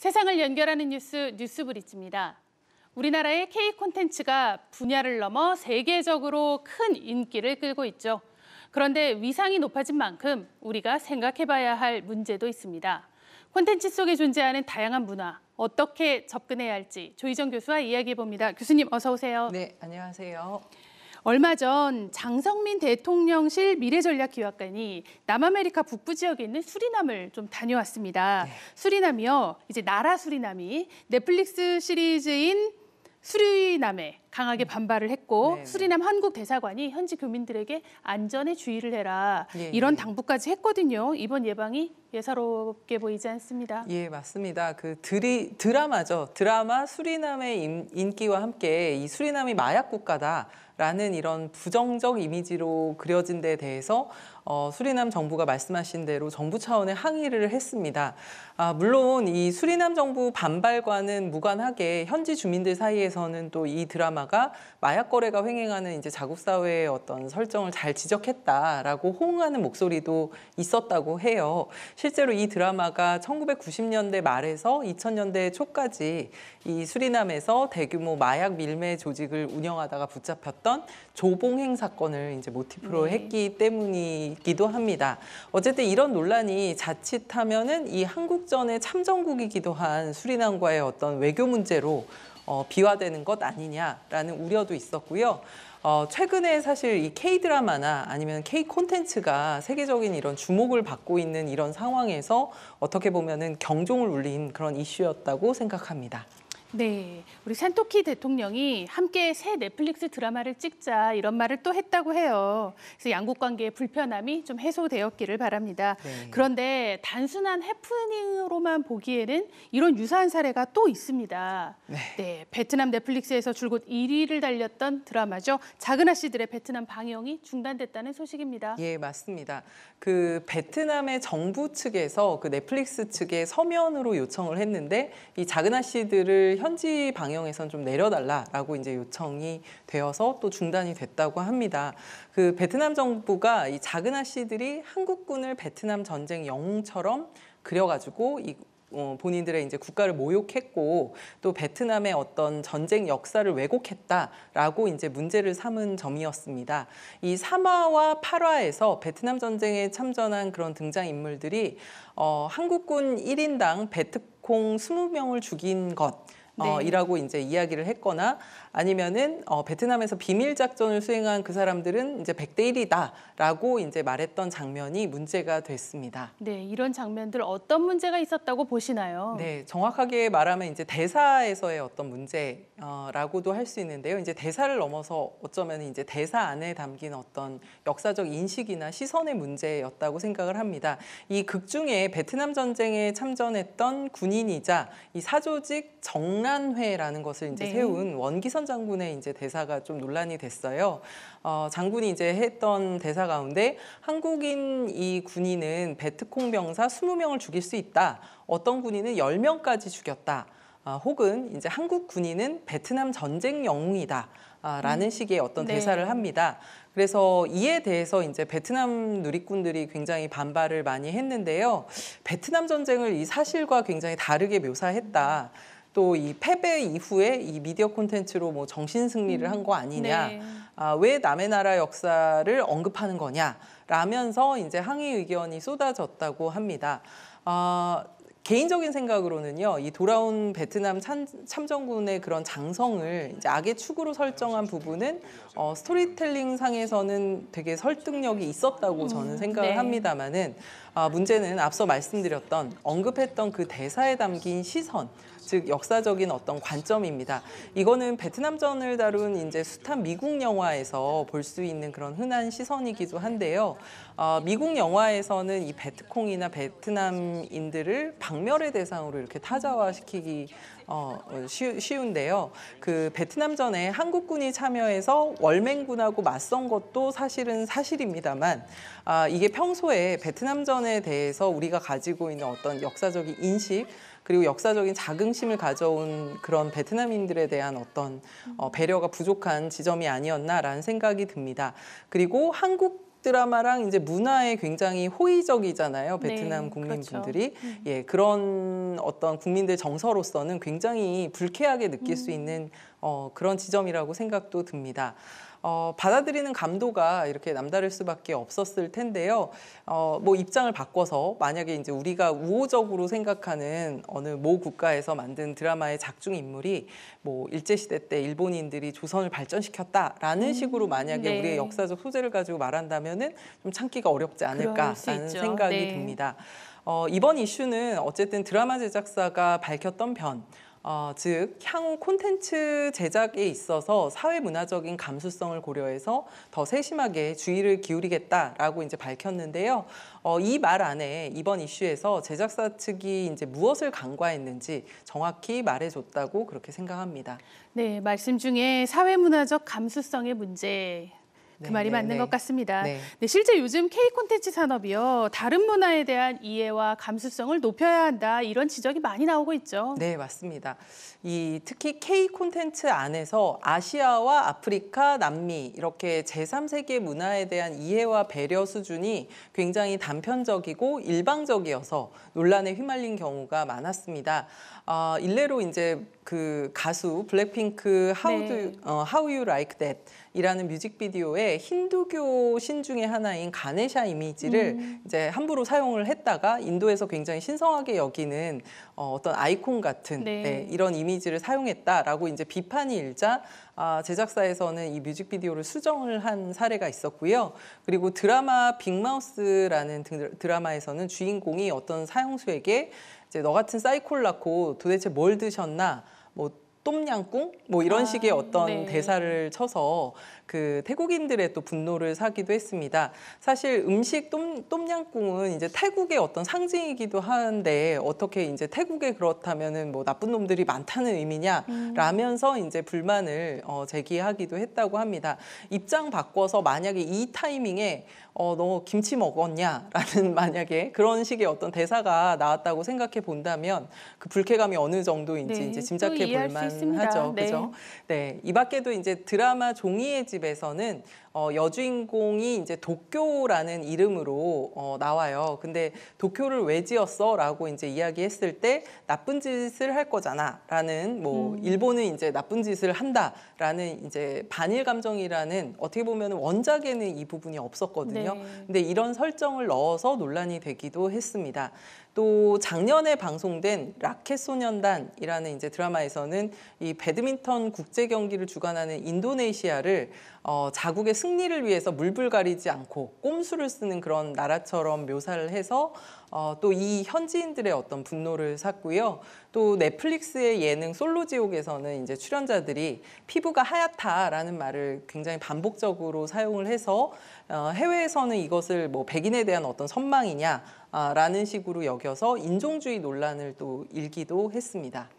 세상을 연결하는 뉴스 뉴스브리지입니다. 우리나라의 K 콘텐츠가 분야를 넘어 세계적으로 큰 인기를 끌고 있죠. 그런데 위상이 높아진 만큼 우리가 생각해봐야 할 문제도 있습니다. 콘텐츠 속에 존재하는 다양한 문화, 어떻게 접근해야 할지 조희정 교수와 이야기해봅니다. 교수님 어서 오세요. 네, 안녕하세요. 얼마 전 장성민 대통령실 미래전략기획관이 남아메리카 북부 지역에 있는 수리남을 좀 다녀왔습니다. 네. 수리남이요, 이제 나라 수리남이 넷플릭스 시리즈인 수리남에 강하게 반발을 했고 네. 수리남 한국 대사관이 현지 교민들에게 안전에 주의를 해라 예, 이런 예. 당부까지 했거든요. 이번 예방이 예사롭게 보이지 않습니다. 예, 맞습니다. 드라마죠. 드라마 수리남의 인기와 함께 이 수리남이 마약 국가다라는 이런 부정적 이미지로 그려진 데 대해서 수리남 정부가 말씀하신 대로 정부 차원의 항의를 했습니다. 물론 이 수리남 정부 반발과는 무관하게 현지 주민들 사이에서는 또 이 드라마가 마약 거래가 횡행하는 이제 자국 사회의 어떤 설정을 잘 지적했다라고 호응하는 목소리도 있었다고 해요. 실제로 이 드라마가 1990년대 말에서 2000년대 초까지 이 수리남에서 대규모 마약 밀매 조직을 운영하다가 붙잡혔던 조봉행 사건을 이제 모티프로 했기 때문이기도 합니다. 어쨌든 이런 논란이 자칫하면은 이 한국전의 참전국이기도 한 수리남과의 어떤 외교 문제로 비화되는 것 아니냐라는 우려도 있었고요. 최근에 사실 이 K-드라마나 아니면 K-콘텐츠가 세계적인 이런 주목을 받고 있는 이런 상황에서 어떻게 보면은 경종을 울린 그런 이슈였다고 생각합니다. 네, 우리 산토키 대통령이 함께 새 넷플릭스 드라마를 찍자 이런 말을 또 했다고 해요. 그래서 양국 관계의 불편함이 좀 해소되었기를 바랍니다. 네. 그런데 단순한 해프닝으로만 보기에는 이런 유사한 사례가 또 있습니다. 네, 베트남 넷플릭스에서 줄곧 1위를 달렸던 드라마죠. 작은 아씨들의 베트남 방영이 중단됐다는 소식입니다. 예, 맞습니다. 그 베트남의 정부 측에서 그 넷플릭스 측에 서면으로 요청을 했는데 이 작은 아씨들을 현지 방영에선 좀 내려달라라고 이제 요청이 되어서 또 중단이 됐다고 합니다. 그 베트남 정부가 이 작은 아씨들이 한국군을 베트남 전쟁 영웅처럼 그려가지고 본인들의 이제 국가를 모욕했고 또 베트남의 어떤 전쟁 역사를 왜곡했다라고 이제 문제를 삼은 점이었습니다. 이 3화와 8화에서 베트남 전쟁에 참전한 그런 등장 인물들이 한국군 1인당 베트콩 20명을 죽인 것. 이라고 이제 이야기를 했거나 아니면은 베트남에서 비밀 작전을 수행한 그 사람들은 이제 100대 1이다라고 이제 말했던 장면이 문제가 됐습니다. 네, 이런 장면들 어떤 문제가 있었다고 보시나요? 네, 정확하게 말하면 이제 대사에서의 어떤 문제라고도 할 수 있는데요. 이제 대사를 넘어서 어쩌면 이제 대사 안에 담긴 어떤 역사적 인식이나 시선의 문제였다고 생각을 합니다. 이 극 중에 베트남 전쟁에 참전했던 군인이자 이 사조직 정란회라는 것을 이제 세운 원기선 장군의 이제 대사가 좀 논란이 됐어요. 장군이 이제 했던 대사 가운데 한국인 이 군인은 베트콩 병사 20명을 죽일 수 있다. 어떤 군인은 10명까지 죽였다. 혹은 이제 한국 군인은 베트남 전쟁 영웅이다. 라는 식의 어떤 대사를 합니다. 그래서 이에 대해서 이제 베트남 누리꾼들이 굉장히 반발을 많이 했는데요. 베트남 전쟁을 이 사실과 굉장히 다르게 묘사했다. 또 이 패배 이후에 이 미디어 콘텐츠로 뭐 정신 승리를 한 거 아니냐, 왜 남의 나라 역사를 언급하는 거냐, 라면서 이제 항의 의견이 쏟아졌다고 합니다. 개인적인 생각으로는요, 이 돌아온 베트남 참전군의 그런 장성을 이제 악의 축으로 설정한 부분은 스토리텔링 상에서는 되게 설득력이 있었다고 저는 생각을 합니다만은 문제는 앞서 말씀드렸던 언급했던 그 대사에 담긴 시선, 즉 역사적인 어떤 관점입니다. 이거는 베트남전을 다룬 이제 숱한 미국 영화에서 볼 수 있는 그런 흔한 시선이기도 한데요. 미국 영화에서는 이 베트콩이나 베트남인들을 박멸의 대상으로 이렇게 타자화시키기 쉬운데요. 그 베트남전에 한국군이 참여해서 월맹군하고 맞선 것도 사실은 사실입니다만 이게 평소에 베트남전에 대해서 우리가 가지고 있는 어떤 역사적인 인식 그리고 역사적인 자긍심을 가져온 그런 베트남인들에 대한 어떤 배려가 부족한 지점이 아니었나라는 생각이 듭니다. 그리고 한국 드라마랑 이제 문화에 굉장히 호의적이잖아요. 베트남 네, 국민분들이. 그렇죠. 예, 그런 어떤 국민들 정서로서는 굉장히 불쾌하게 느낄 수 있는 그런 지점이라고 생각도 듭니다. 받아들이는 감도가 이렇게 남다를 수밖에 없었을 텐데요. 뭐 입장을 바꿔서 만약에 이제 우리가 우호적으로 생각하는 어느 모 국가에서 만든 드라마의 작중 인물이 뭐 일제시대 때 일본인들이 조선을 발전시켰다라는 식으로 만약에 네. 우리의 역사적 소재를 가지고 말한다면은 좀 참기가 어렵지 그럴 수 않을까라는 있죠. 생각이 네. 듭니다. 이번 이슈는 어쨌든 드라마 제작사가 밝혔던 변, 즉 향후 콘텐츠 제작에 있어서 사회문화적인 감수성을 고려해서 더 세심하게 주의를 기울이겠다라고 이제 밝혔는데요. 이 말 안에 이번 이슈에서 제작사 측이 이제 무엇을 간과했는지 정확히 말해줬다고 그렇게 생각합니다. 네, 말씀 중에 사회문화적 감수성의 문제. 그 말이 맞는 것 같습니다. 네. 네, 실제 요즘 K 콘텐츠 산업이요, 다른 문화에 대한 이해와 감수성을 높여야 한다, 이런 지적이 많이 나오고 있죠. 네, 맞습니다. 특히 K 콘텐츠 안에서 아시아와 아프리카, 남미 이렇게 제3세계 문화에 대한 이해와 배려 수준이 굉장히 단편적이고 일방적이어서 논란에 휘말린 경우가 많았습니다. 일례로 이제 그 가수 블랙핑크 How You Like That 이라는 뮤직비디오에 힌두교 신 중에 하나인 가네샤 이미지를 이제 함부로 사용을 했다가 인도에서 굉장히 신성하게 여기는 어떤 아이콘 같은 이런 이미지를 사용했다라고 이제 비판이 일자 제작사에서는 이 뮤직비디오를 수정을 한 사례가 있었고요. 그리고 드라마 빅마우스라는 드라마에서는 주인공이 어떤 사형수에게 이제 너 같은 사이코를 낳고 도대체 뭘 드셨나? 뭐 똠양꿍? 뭐 이런 식의 어떤 대사를 쳐서 그 태국인들의 또 분노를 사기도 했습니다. 사실 음식 똠양꿍은 이제 태국의 어떤 상징이기도 한데 어떻게 이제 태국에 그렇다면은 뭐 나쁜 놈들이 많다는 의미냐라면서 이제 불만을 제기하기도 했다고 합니다. 입장 바꿔서 만약에 이 타이밍에 너 김치 먹었냐라는 만약에 그런 식의 어떤 대사가 나왔다고 생각해 본다면 그 불쾌감이 어느 정도인지 이제 짐작해 볼 만하죠. 그죠? 네. 이 밖에도 이제 드라마 종이의 집에서는 여주인공이 이제 도쿄라는 이름으로 나와요. 근데 도쿄를 왜 지었어? 라고 이제 이야기했을 때 나쁜 짓을 할 거잖아. 라는 뭐 일본은 이제 나쁜 짓을 한다라는 이제 반일 감정이라는 어떻게 보면 원작에는 이 부분이 없었거든요. 근데 이런 설정을 넣어서 논란이 되기도 했습니다. 또 작년에 방송된 라켓소년단이라는 이제 드라마에서는 이 배드민턴 국제 경기를 주관하는 인도네시아를 자국의 승리를 위해서 물불 가리지 않고 꼼수를 쓰는 그런 나라처럼 묘사를 해서 또 이 현지인들의 어떤 분노를 샀고요. 또 넷플릭스의 예능 솔로지옥에서는 이제 출연자들이 피부가 하얗다라는 말을 굉장히 반복적으로 사용을 해서 해외에서는 이것을 뭐 백인에 대한 어떤 선망이냐 라는 식으로 여겨서 인종주의 논란을 또 일기도 했습니다.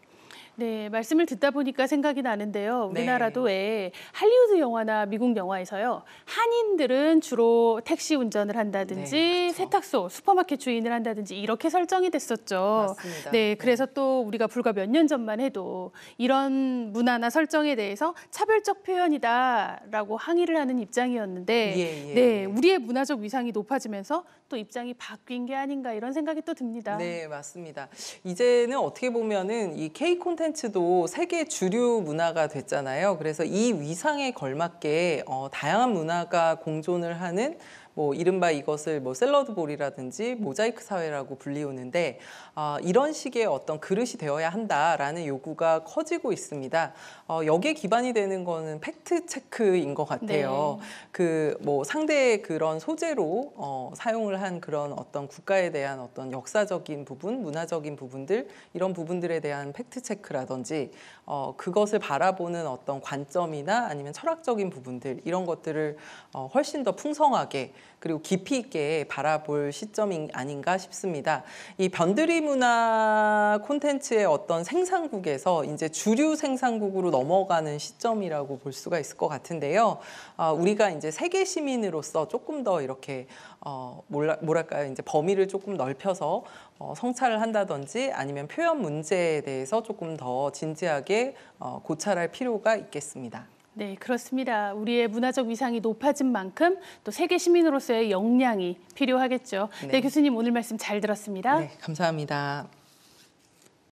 네, 말씀을 듣다 보니까 생각이 나는데요. 우리나라도 왜 할리우드 영화나 미국 영화에서요, 한인들은 주로 택시 운전을 한다든지 세탁소, 슈퍼마켓 주인을 한다든지 이렇게 설정이 됐었죠. 맞습니다. 네, 그래서 또 우리가 불과 몇 년 전만 해도 이런 문화나 설정에 대해서 차별적 표현이다라고 항의를 하는 입장이었는데 우리의 문화적 위상이 높아지면서 또 입장이 바뀐 게 아닌가 이런 생각이 또 듭니다. 네, 맞습니다. 이제는 어떻게 보면은 이 K 콘텐츠도 세계 주류 문화가 됐잖아요. 그래서 이 위상에 걸맞게 다양한 문화가 공존을 하는 뭐 이른바 이것을 뭐 샐러드볼이라든지 모자이크 사회라고 불리우는데 이런 식의 어떤 그릇이 되어야 한다라는 요구가 커지고 있습니다. 여기에 기반이 되는 거는 팩트 체크인 것 같아요. 그 뭐 상대의 그런 소재로 사용을 한 그런 어떤 국가에 대한 어떤 역사적인 부분, 문화적인 부분들 이런 부분들에 대한 팩트 체크라든지 그것을 바라보는 어떤 관점이나 아니면 철학적인 부분들 이런 것들을 훨씬 더 풍성하게 그리고 깊이 있게 바라볼 시점이 아닌가 싶습니다. 이 변두리 문화 콘텐츠의 어떤 생산국에서 이제 주류 생산국으로 넘어가는 시점이라고 볼 수가 있을 것 같은데요. 우리가 이제 세계 시민으로서 조금 더 이렇게 뭐랄까요, 이제 범위를 조금 넓혀서 성찰을 한다든지 아니면 표현 문제에 대해서 조금 더 진지하게 고찰할 필요가 있겠습니다. 네, 그렇습니다. 우리의 문화적 위상이 높아진 만큼 또 세계 시민으로서의 역량이 필요하겠죠. 네, 교수님 오늘 말씀 잘 들었습니다. 네, 감사합니다.